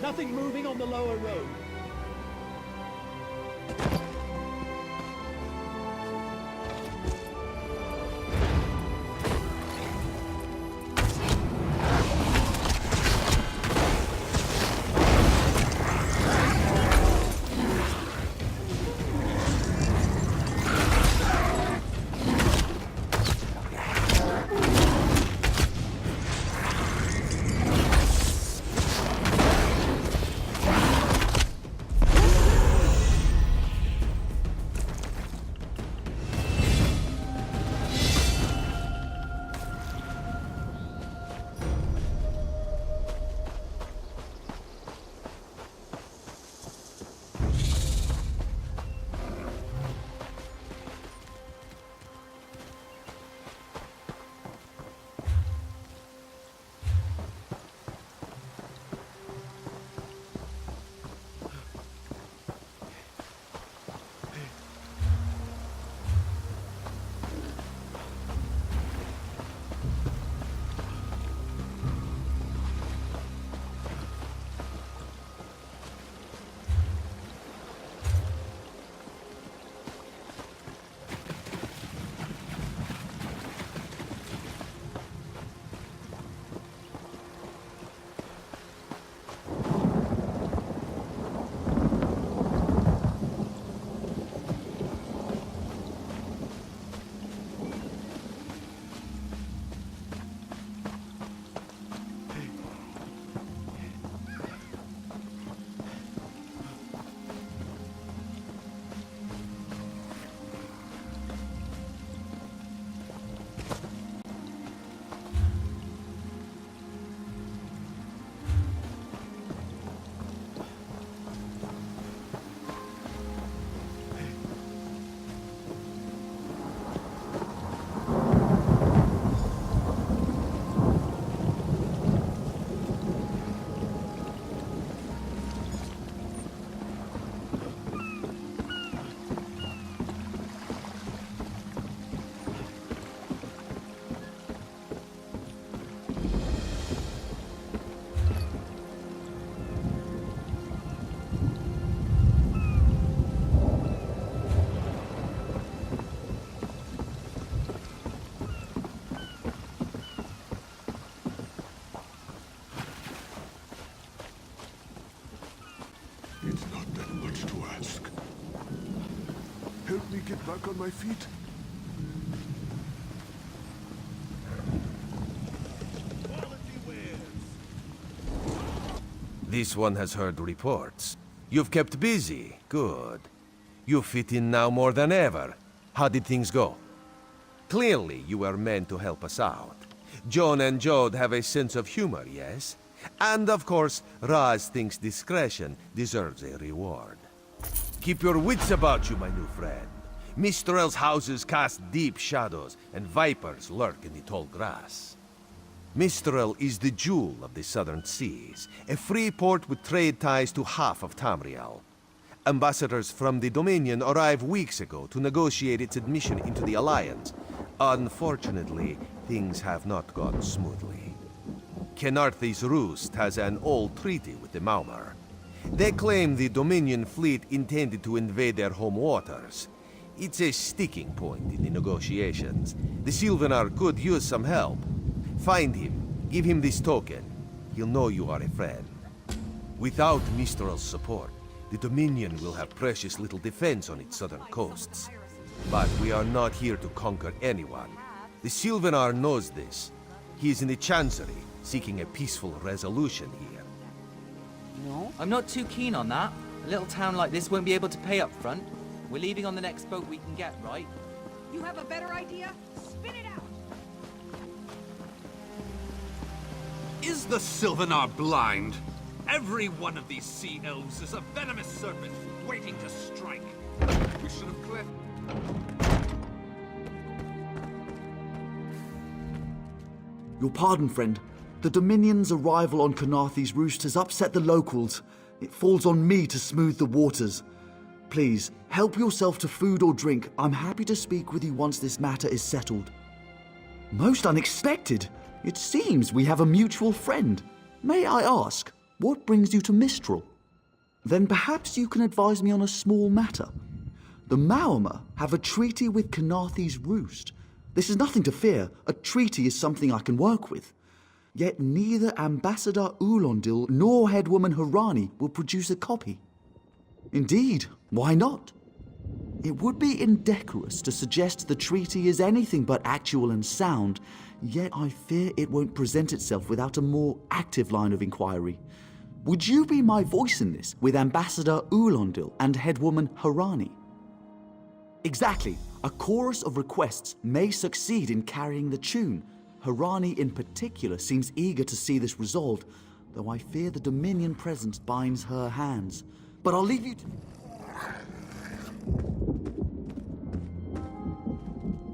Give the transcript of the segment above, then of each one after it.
Nothing moving on the lower road. Help me get back on my feet. This one has heard reports. You've kept busy. Good. You fit in now more than ever. How did things go? Clearly, you were meant to help us out. John and Jode have a sense of humor, yes? And of course, Raz thinks discretion deserves a reward. Keep your wits about you, my new friend. Mistral's houses cast deep shadows, and vipers lurk in the tall grass. Mistral is the jewel of the southern seas, a free port with trade ties to half of Tamriel. Ambassadors from the Dominion arrived weeks ago to negotiate its admission into the Alliance. Unfortunately, things have not gone smoothly. Kenarthi's Roost has an old treaty with the Maumar. They claim the Dominion fleet intended to invade their home waters. It's a sticking point in the negotiations. The Sylvanar could use some help. Find him, give him this token. He'll know you are a friend. Without Mistral's support, the Dominion will have precious little defense on its southern coasts. But we are not here to conquer anyone. The Sylvanar knows this. He is in the Chancery, seeking a peaceful resolution here. No? I'm not too keen on that. A little town like this won't be able to pay up front. We're leaving on the next boat we can get, right? You have a better idea? Spit it out! Is the Sylvanar blind? Every one of these sea elves is a venomous serpent waiting to strike. We should have cleared. Your pardon, friend. The Dominion's arrival on Kenarthi's Roost has upset the locals. It falls on me to smooth the waters. Please, help yourself to food or drink. I'm happy to speak with you once this matter is settled. Most unexpected. It seems we have a mutual friend. May I ask? What brings you to Mistral? Then perhaps you can advise me on a small matter. The Maormer have a treaty with Kanathe's Roost. This is nothing to fear. A treaty is something I can work with. Yet neither Ambassador Ulondil nor Headwoman Harani will produce a copy. Indeed, why not? It would be indecorous to suggest the treaty is anything but actual and sound, yet I fear it won't present itself without a more active line of inquiry. Would you be my voice in this with Ambassador Ulondil and Headwoman Harani? Exactly. A chorus of requests may succeed in carrying the tune. Harani in particular seems eager to see this resolved, though I fear the Dominion presence binds her hands. But I'll leave you to...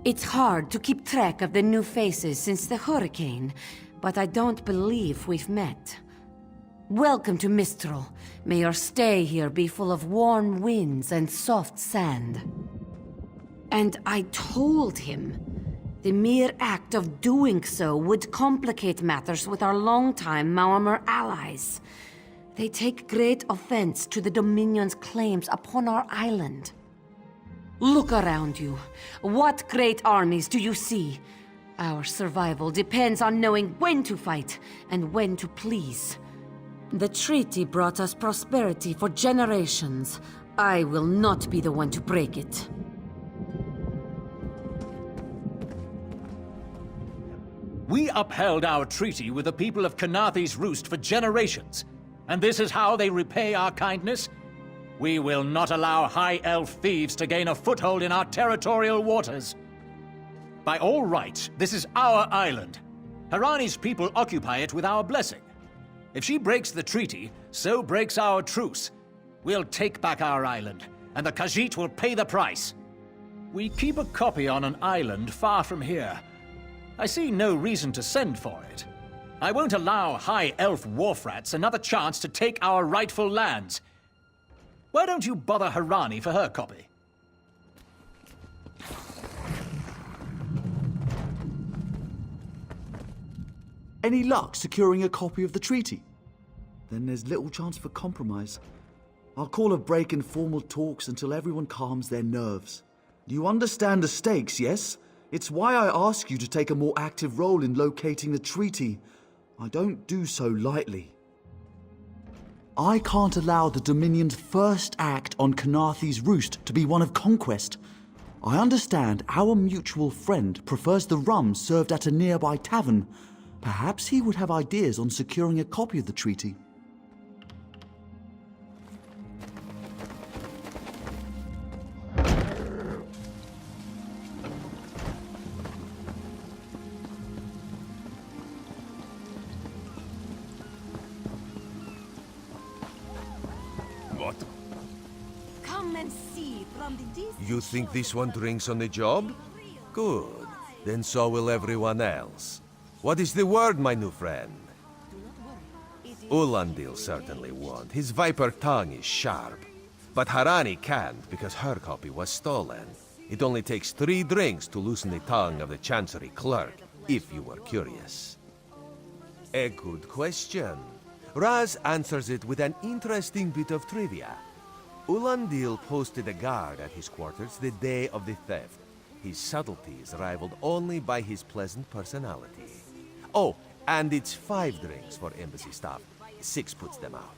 It's hard to keep track of the new faces since the hurricane, but I don't believe we've met. Welcome to Mistral. May your stay here be full of warm winds and soft sand. And I told him the mere act of doing so would complicate matters with our longtime Maormer allies. They take great offense to the Dominion's claims upon our island. Look around you. What great armies do you see? Our survival depends on knowing when to fight and when to please. The treaty brought us prosperity for generations. I will not be the one to break it. We upheld our treaty with the people of Kanathe's Roost for generations, and this is how they repay our kindness? We will not allow High Elf thieves to gain a foothold in our territorial waters. By all rights, this is our island. Harani's people occupy it with our blessing. If she breaks the treaty, so breaks our truce. We'll take back our island, and the Khajiit will pay the price. We keep a copy on an island far from here. I see no reason to send for it. I won't allow High Elf wharf-rats another chance to take our rightful lands. Why don't you bother Harani for her copy? Any luck securing a copy of the treaty? Then there's little chance for compromise. I'll call a break in formal talks until everyone calms their nerves. You understand the stakes, yes? It's why I ask you to take a more active role in locating the treaty. I don't do so lightly. I can't allow the Dominion's first act on Kanathe's Roost to be one of conquest. I understand our mutual friend prefers the rum served at a nearby tavern. Perhaps he would have ideas on securing a copy of the treaty. What? Come and see from the distance. You think this one drinks on the job? Good. Then so will everyone else. What is the word, my new friend? Ulondil certainly won't. His viper tongue is sharp. But Harani can't because her copy was stolen. It only takes 3 drinks to loosen the tongue of the Chancery clerk, if you were curious. A good question. Raz answers it with an interesting bit of trivia. Ulondil posted a guard at his quarters the day of the theft. His subtlety is rivaled only by his pleasant personality. Oh, and it's 5 drinks for embassy staff. 6 puts them out.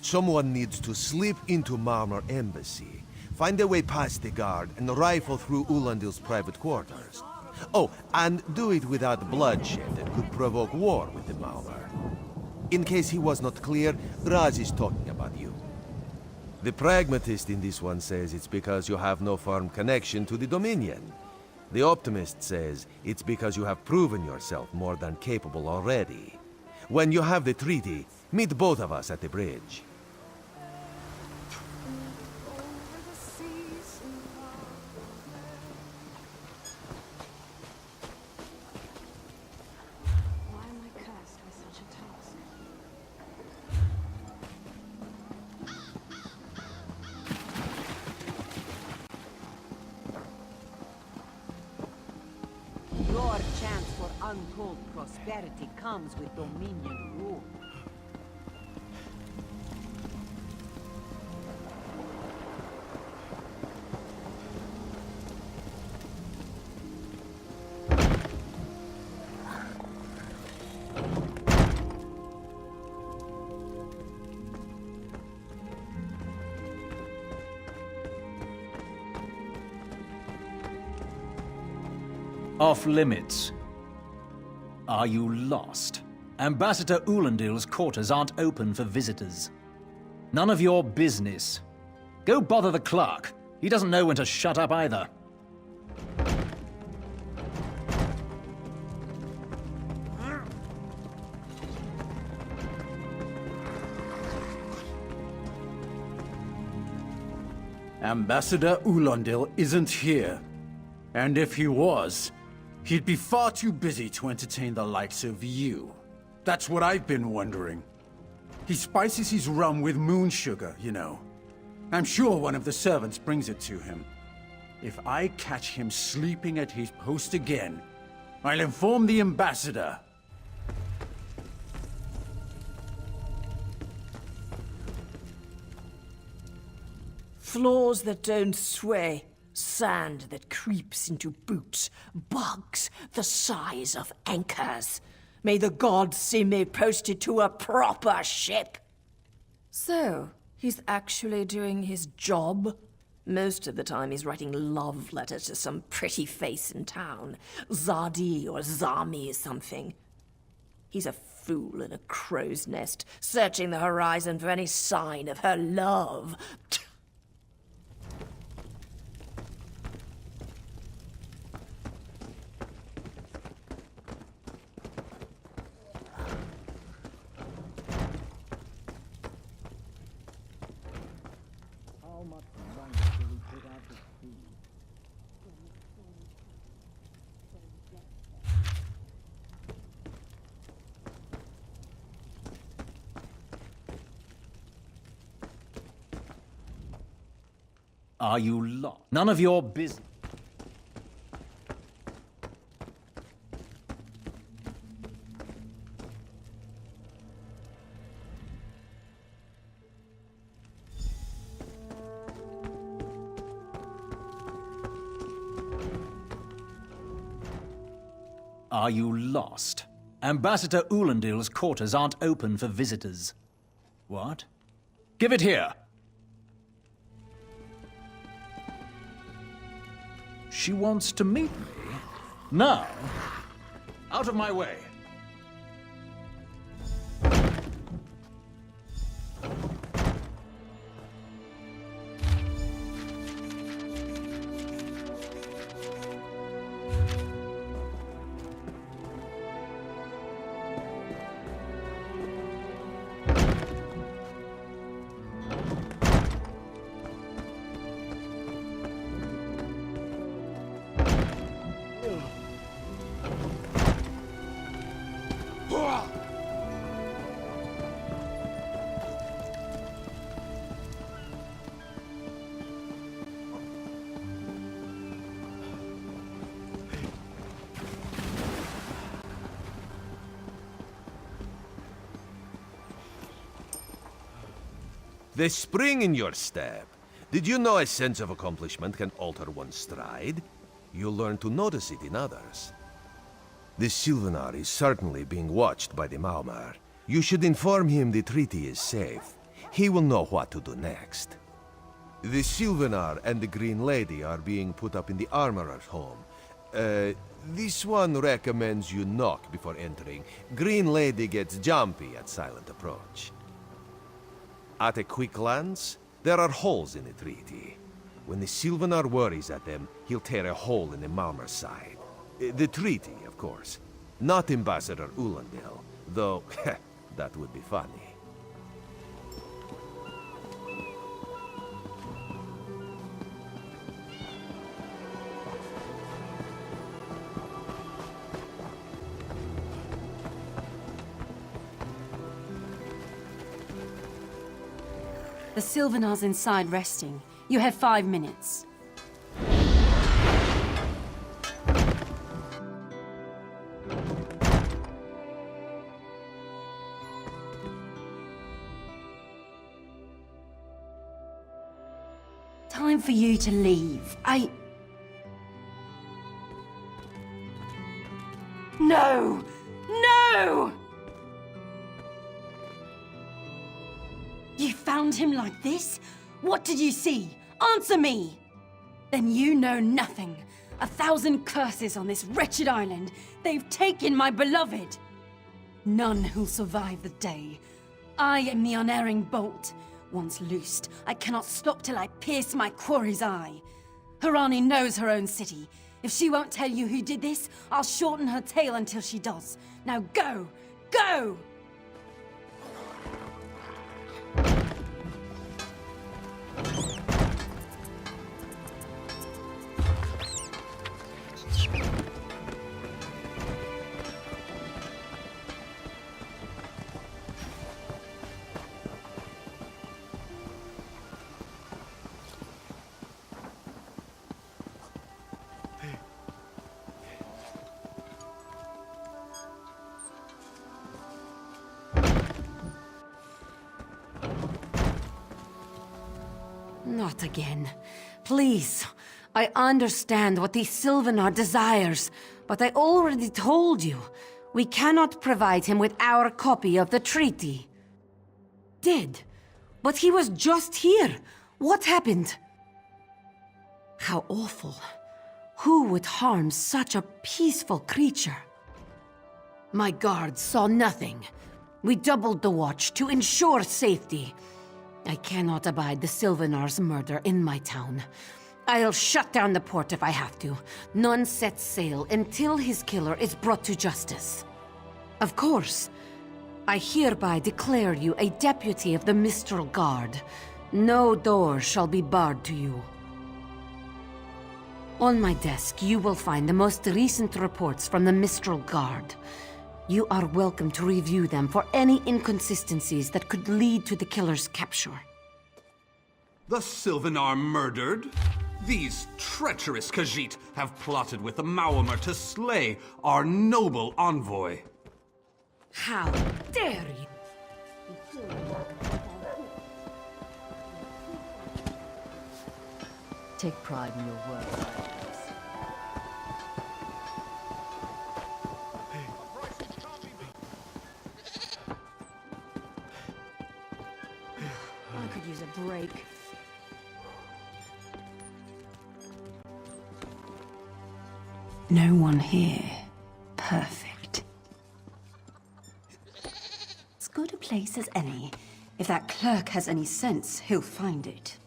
Someone needs to slip into Marmor Embassy, find a way past the guard, and rifle through Ulondil's private quarters. Oh, and do it without bloodshed that could provoke war with the Marmor. In case he was not clear, Raz is talking about you. The pragmatist in this one says it's because you have no firm connection to the Dominion. The optimist says it's because you have proven yourself more than capable already. When you have the treaty, meet both of us at the bridge. Why am I cursed with such a task? Your chance for untold prosperity comes with Dominion rule. Off limits. Are you lost? Ambassador Ulandil's quarters aren't open for visitors. None of your business. Go bother the clerk. He doesn't know when to shut up either. Ambassador Ulandil isn't here. And if he was, he'd be far too busy to entertain the likes of you. That's what I've been wondering. He spices his rum with moon sugar, you know. I'm sure one of the servants brings it to him. If I catch him sleeping at his post again, I'll inform the ambassador. Floors that don't sway, sand that creeps into boots, bugs the size of anchors. May the gods see me posted to a proper ship. So, he's actually doing his job? Most of the time he's writing love letters to some pretty face in town. Zadi or Zami or something. He's a fool in a crow's nest, searching the horizon for any sign of her love. Are you lost? None of your business. Are you lost? Ambassador Ulandil's quarters aren't open for visitors. What? Give it here! She wants to meet me? Now? Out of my way! The spring in your step. Did you know a sense of accomplishment can alter one's stride? You'll learn to notice it in others. The Sylvanar is certainly being watched by the Maumar. You should inform him the treaty is safe. He will know what to do next. The Sylvanar and the Green Lady are being put up in the Armorer's home. This one recommends you knock before entering. Green Lady gets jumpy at silent approach. At a quick glance, there are holes in the treaty. When the Sylvanar worries at them, he'll tear a hole in the Malmer's side. The treaty, of course. Not Ambassador Ulandil, though that would be funny. The Sylvanar's inside resting. You have 5 minutes. Time for you to leave. No! No! You found him like this? What did you see? Answer me! Then you know nothing. 1,000 curses on this wretched island. They've taken my beloved. None who'll survive the day. I am the unerring bolt. Once loosed, I cannot stop till I pierce my quarry's eye. Harani knows her own city. If she won't tell you who did this, I'll shorten her tale until she does. Now go! Go! Not again. Please. I understand what the Sylvanar desires, but I already told you. We cannot provide him with our copy of the treaty. Did? But he was just here. What happened? How awful. Who would harm such a peaceful creature? My guards saw nothing. We doubled the watch to ensure safety. I cannot abide the Sylvanar's murder in my town. I'll shut down the port if I have to. None sets sail until his killer is brought to justice. Of course. I hereby declare you a deputy of the Mistral Guard. No door shall be barred to you. On my desk, you will find the most recent reports from the Mistral Guard. You are welcome to review them for any inconsistencies that could lead to the killer's capture. The Sylvanar murdered? These treacherous Khajiit have plotted with the Maormer to slay our noble envoy. How dare you! Take pride in your work. I could use a break. No one here. Perfect. As good a place as any. If that clerk has any sense, he'll find it.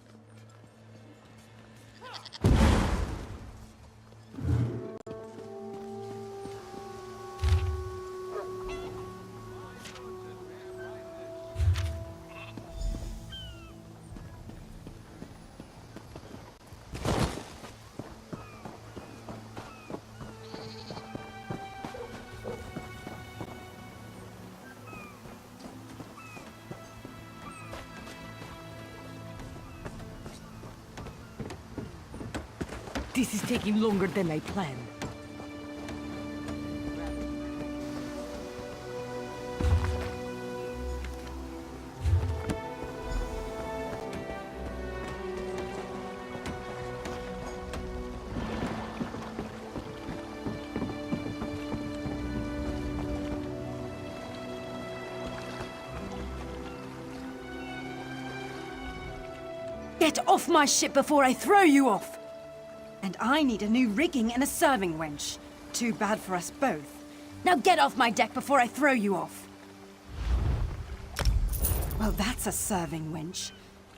This is taking longer than I planned. Get off my ship before I throw you off! And I need a new rigging and a serving wench. Too bad for us both. Now get off my deck before I throw you off. Well, that's a serving wench.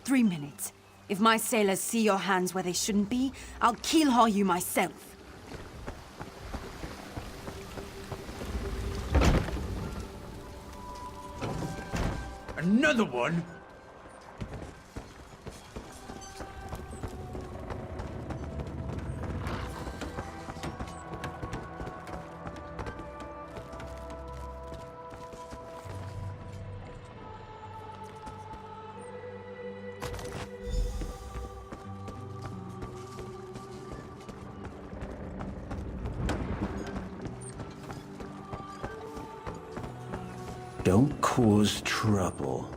3 minutes. If my sailors see your hands where they shouldn't be, I'll keelhaul you myself. Another one? Don't cause trouble.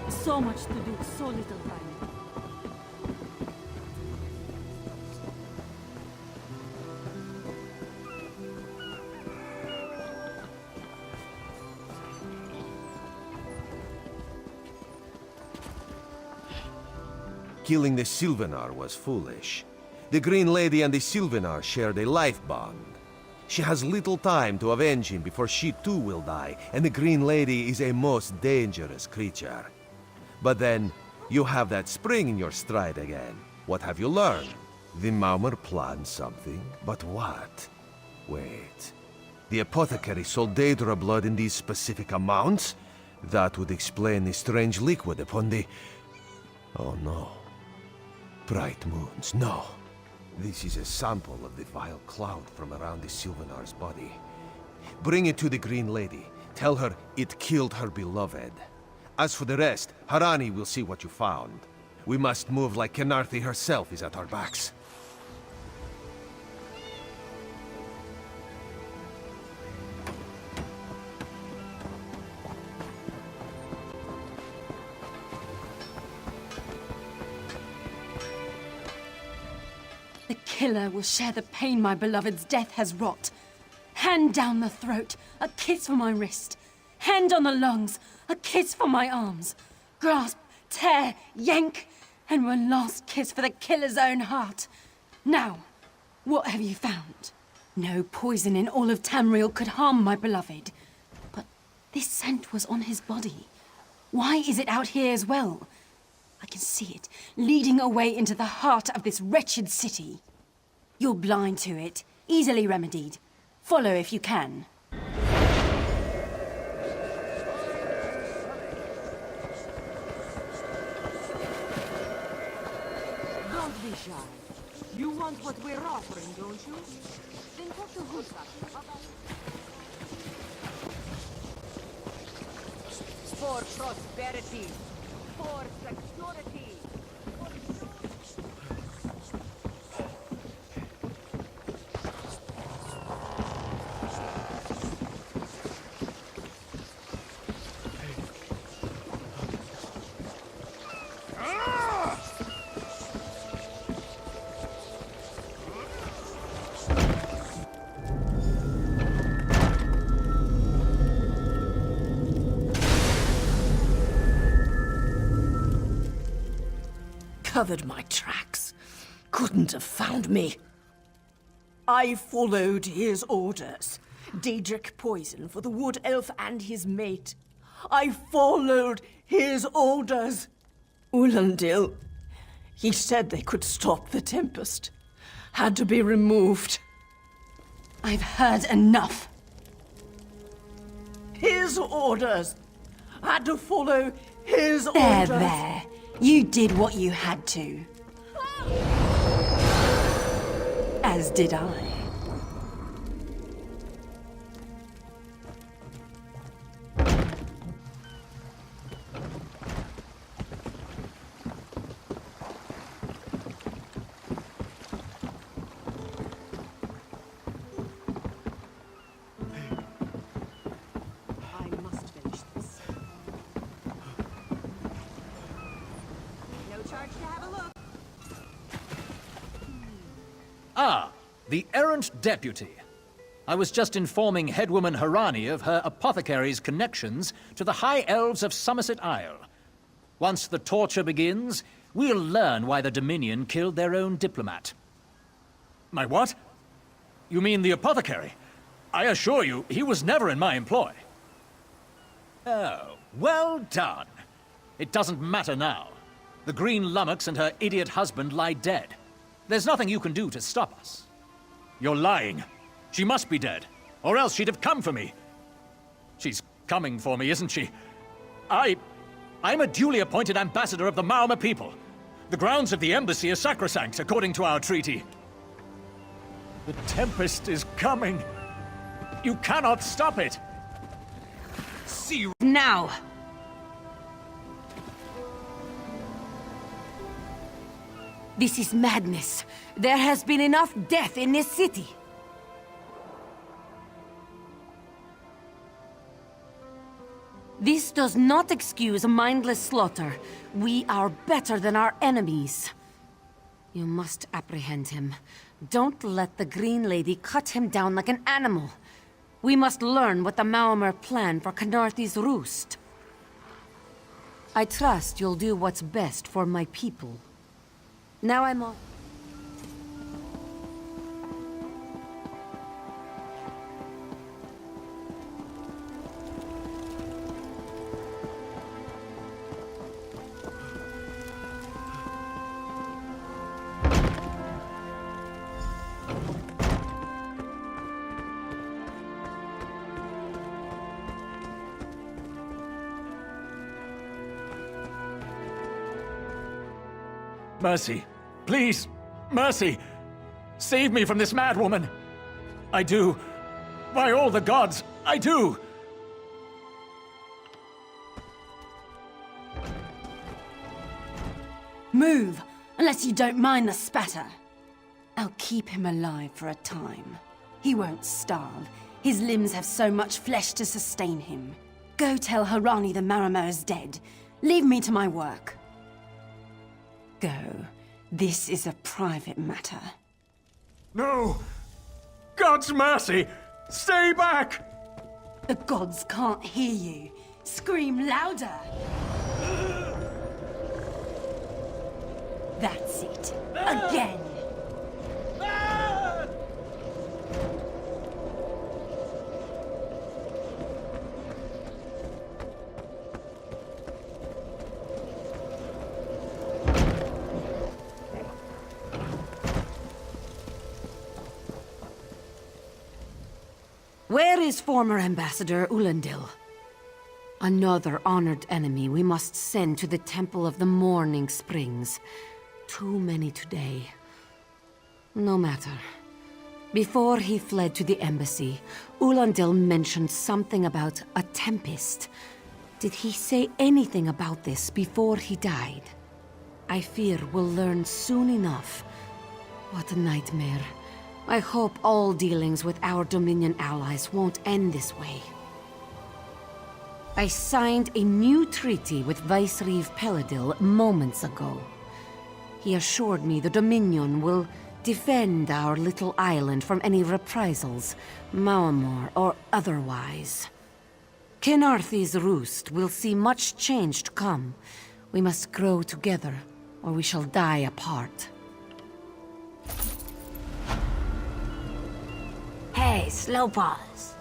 So much to do, so little time. Killing the Sylvanar was foolish. The Green Lady and the Sylvanar shared a life bond. She has little time to avenge him before she too will die, and the Green Lady is a most dangerous creature. But then, you have that spring in your stride again. What have you learned? The Maumar planned something, but what? Wait. The apothecary sold Daedra blood in these specific amounts? That would explain the strange liquid upon the... Oh no. Bright moons, no. This is a sample of the vile cloud from around the Sylvanar's body. Bring it to the Green Lady. Tell her it killed her beloved. As for the rest, Harani will see what you found. We must move like Kenarthi herself is at our backs. The killer will share the pain my beloved's death has wrought. Hand down the throat, a kiss for my wrist. Hand on the lungs, a kiss for my arms. Grasp, tear, yank, and one last kiss for the killer's own heart. Now, what have you found? No poison in all of Tamriel could harm my beloved. But this scent was on his body. Why is it out here as well? I can see it, leading away into the heart of this wretched city. You're blind to it, easily remedied. Follow if you can. Don't be shy. You want what we're offering, don't you? Then talk to Husak. For prosperity. For security. Covered my tracks. Couldn't have found me. I followed his orders. Daedric poison for the wood elf and his mate. I followed his orders. Ulandil, he said they could stop the tempest. Had to be removed. I've heard enough. His orders. Had to follow his There, orders. there. You did what you had to. As did I. I must finish this. No charge to have a look. Ah, the errant deputy. I was just informing headwoman Harani of her apothecary's connections to the High Elves of Somerset Isle. Once the torture begins, we'll learn why the Dominion killed their own diplomat. My what? You mean the apothecary? I assure you, he was never in my employ. Oh, well done. It doesn't matter now. The Green Lummox and her idiot husband lie dead. There's nothing you can do to stop us. You're lying. She must be dead, or else she'd have come for me. She's coming for me, isn't she? I'm a duly appointed ambassador of the Maumar people. The grounds of the embassy are sacrosanct, according to our treaty. The Tempest is coming. You cannot stop it. See Now! This is madness. There has been enough death in this city. This does not excuse mindless slaughter. We are better than our enemies. You must apprehend him. Don't let the Green Lady cut him down like an animal. We must learn what the Maumar plan for Kenarthi's roost. I trust you'll do what's best for my people. Now I'm on. Mercy. Please. Mercy. Save me from this madwoman. I do. By all the gods, I do. Move, unless you don't mind the spatter. I'll keep him alive for a time. He won't starve. His limbs have so much flesh to sustain him. Go tell Harani the Marimo is dead. Leave me to my work. Go. This is a private matter. No! God's mercy! Stay back! The gods can't hear you. Scream louder! That's it. Again! Where is former Ambassador Ulandil? Another honored enemy we must send to the Temple of the Morning Springs. Too many today. No matter. Before he fled to the embassy, Ulandil mentioned something about a tempest. Did he say anything about this before he died? I fear we'll learn soon enough. What a nightmare. I hope all dealings with our Dominion allies won't end this way. I signed a new treaty with Vicereeve Peladil moments ago. He assured me the Dominion will defend our little island from any reprisals, Maamor or otherwise. Kenarthi's roost will see much change to come. We must grow together, or we shall die apart. Hey, slow paws.